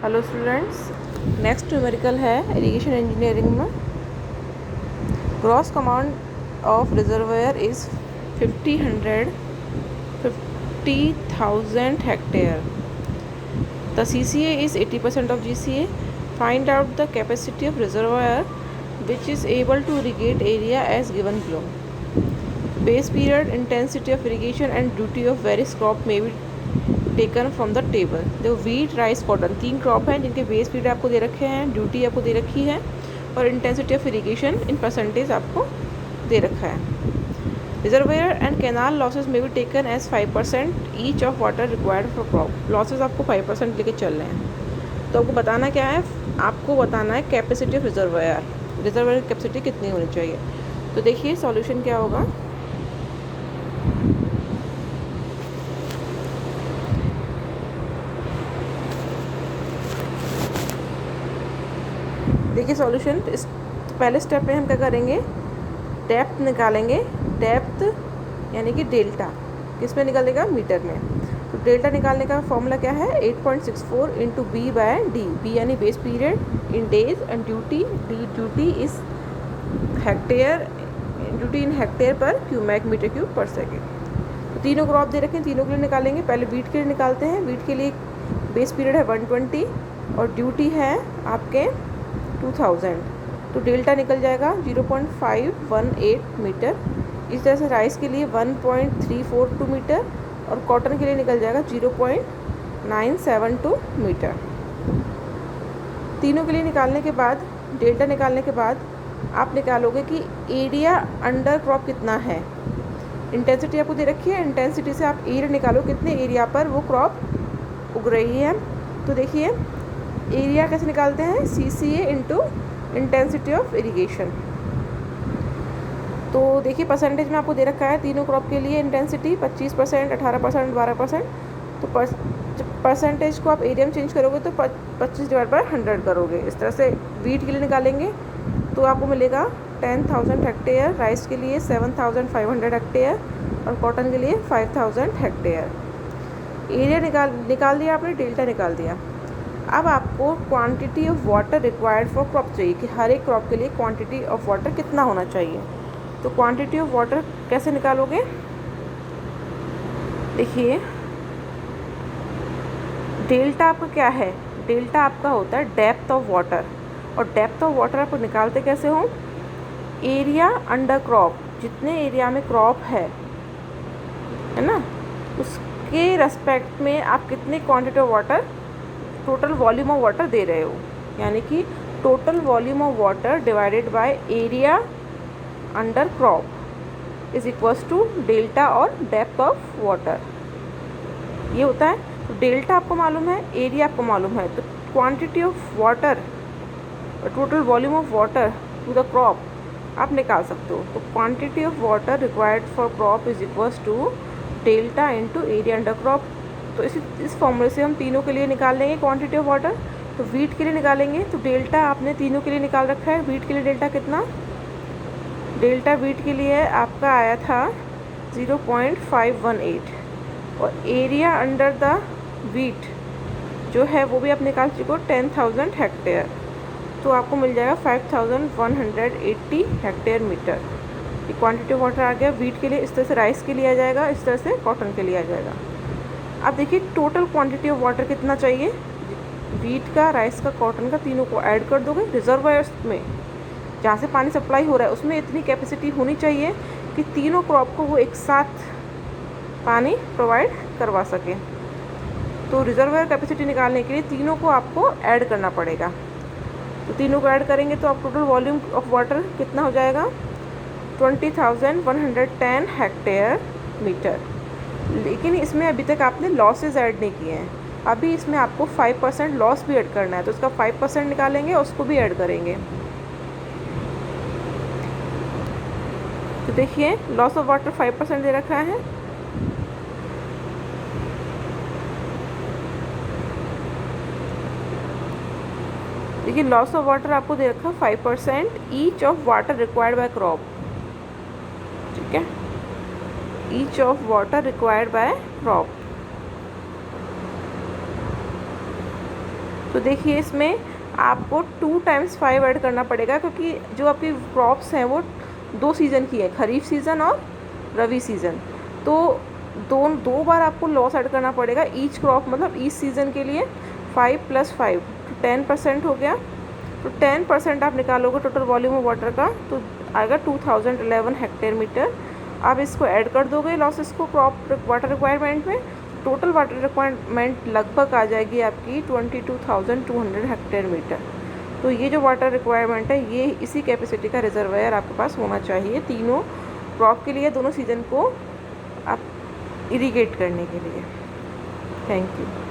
Hello students, next numerical है irrigation engineering में। Gross command of reservoir is 50,000 hectare. The CCA is 80% of GCA. Find out the capacity of reservoir which is able to irrigate area as given below. Base period, intensity of irrigation and duty of various crop may be taken from the table. देखो wheat, rice, cotton 3 crop हैं जिनके base period आपको दे रखे हैं, duty आपको दे रखी है और intensity of irrigation in percentage आपको दे रखा है। रिजर्वेयर एंड कैनाल लॉसेज में भी taken as 5% each of water required for crop. Losses आपको 5% लेके चल रहे हैं। तो आपको बताना क्या है, आपको बताना है कैपेसिटी ऑफ रिजर्वेयर। रिजर्वेयर की कैपेसिटी कितनी होनी चाहिए। तो देखिए सॉल्यूशन क्या होगा। देखिए सॉल्यूशन, इस पहले स्टेप में हम क्या करेंगे, डेप्थ निकालेंगे। डेप्थ यानी कि डेल्टा किस में निकलेगा, मीटर में। तो डेल्टा निकालने का फॉर्मूला क्या है, 8.64 into B by D. B यानी base period in days and duty, duty is hectare, duty in hectare पर क्यूमेक मीटर क्यूब पर सेकेंड। तो तीनों क्रॉप दे रखे हैं, तीनों के लिए निकालेंगे। पहले वीट के लिए निकालते हैं। वीट के लिए बेस पीरियड है 120 और ड्यूटी है आपके 2000। तो डेल्टा निकल जाएगा 0.518 मीटर। इस तरह से राइस के लिए 1.342 मीटर और कॉटन के लिए निकल जाएगा 0.972 मीटर। तीनों के लिए निकालने के बाद, डेल्टा निकालने के बाद आप निकालोगे कि एरिया अंडर क्रॉप कितना है। इंटेंसिटी आपको दे रखी है, इंटेंसिटी से आप एरिया निकालो कितने एरिया पर वो क्रॉप उग रही है। तो देखिए एरिया कैसे निकालते हैं, CCA into intensity of irrigation. तो देखिए परसेंटेज में आपको दे रखा है तीनों क्रॉप के लिए इंटेंसिटी 25%, 18%, 12%। तो परसेंटेज को आप एरिया में चेंज करोगे तो 25/100 करोगे। इस तरह से वीट के लिए निकालेंगे तो आपको मिलेगा 10,000 हेक्टेयर, राइस के लिए 7,500 हेक्टेयर और कॉटन के लिए 5,000 हेक्टेयर। एरिया निकाल दिया आपने, डेल्टा निकाल दिया। अब आपको quantity of water required for crop चाहिए कि हर एक क्रॉप के लिए क्वांटिटी ऑफ वाटर कितना होना चाहिए। तो क्वांटिटी ऑफ वाटर कैसे निकालोगे, देखिए डेल्टा आपका क्या है, डेल्टा आपका होता है डेप्थ ऑफ वाटर। और डेप्थ ऑफ वाटर आप निकालते कैसे हो, एरिया अंडर क्रॉप, जितने एरिया में क्रॉप है ना, उसके रेस्पेक्ट में आप कितनी quantity of water, total volume of water दे रहे हो। यानी कि total volume of water divided by area under crop is equals to delta और डेप्थ ऑफ वाटर, ये होता है। तो डेल्टा आपको मालूम है, एरिया आपको मालूम है, तो quantity of water, total volume of water to the crop आप निकाल सकते हो। तो quantity of water required for crop is equals to delta into area under crop. तो इस फॉर्मूले से हम तीनों के लिए निकाल लेंगे क्वांटिटी ऑफ वाटर। तो वीट के लिए निकालेंगे तो डेल्टा आपने तीनों के लिए निकाल रखा है। वीट के लिए डेल्टा कितना, डेल्टा वीट के लिए आपका आया था 0.518 और एरिया अंडर द वीट जो है वो भी आप निकाल चुके हो 10,000 हेक्टेयर। तो आपको मिल जाएगा 5,180 हेक्टेयर मीटर। ये क्वांटिटी ऑफ वाटर आ गया वीट के लिए। इस तरह से राइस के लिए आ जाएगा, इस तरह से कॉटन के लिए आ जाएगा। अब देखिए टोटल क्वांटिटी ऑफ वाटर कितना चाहिए, वीट का, राइस का, कॉटन का, तीनों को ऐड कर दोगे। रिजर्वायर्स में जहाँ से पानी सप्लाई हो रहा है उसमें इतनी कैपेसिटी होनी चाहिए कि तीनों क्रॉप को वो एक साथ पानी प्रोवाइड करवा सके। तो रिजर्वायर कैपेसिटी निकालने के लिए तीनों को आपको ऐड करना पड़ेगा। तो तीनों को ऐड करेंगे तो आप टोटल वॉल्यूम ऑफ वाटर कितना हो जाएगा, 20,110 हेक्टेयर मीटर। लेकिन इसमें अभी तक आपने लॉसेज ऐड नहीं किए हैं, अभी इसमें आपको 5% लॉस भी ऐड करना है। तो उसका 5% निकालेंगे और उसको भी ऐड करेंगे। तो देखिए लॉस ऑफ वाटर 5% दे रखा है। देखिए लॉस ऑफ वाटर आपको दे रखा है 5% each of water required by crop, ठीक है, each of water required by crop. तो देखिए इसमें आपको 2 टाइम्स 5 ऐड करना पड़ेगा, क्योंकि जो आपकी क्रॉप्स हैं वो 2 सीज़न की है, खरीफ सीज़न और रबी सीज़न। तो दो बार आपको लॉस ऐड करना पड़ेगा ईच क्रॉप, मतलब ईच सीज़न के लिए 5 + 5 तो 10% हो गया। तो 10% आप निकालोगे टोटल वॉल्यूम ऑफ वाटर का, तो आएगा 2011 हेक्टेयर मीटर। आप इसको ऐड कर दोगे लॉसेस को क्रॉप वाटर रिक्वायरमेंट में, टोटल वाटर रिक्वायरमेंट लगभग आ जाएगी आपकी 22,200 हेक्टेयर मीटर। तो ये जो वाटर रिक्वायरमेंट है ये इसी कैपेसिटी का रिजर्वायर आपके पास होना चाहिए तीनों क्रॉप के लिए, दोनों सीज़न को आप इरिगेट करने के लिए। Thank you.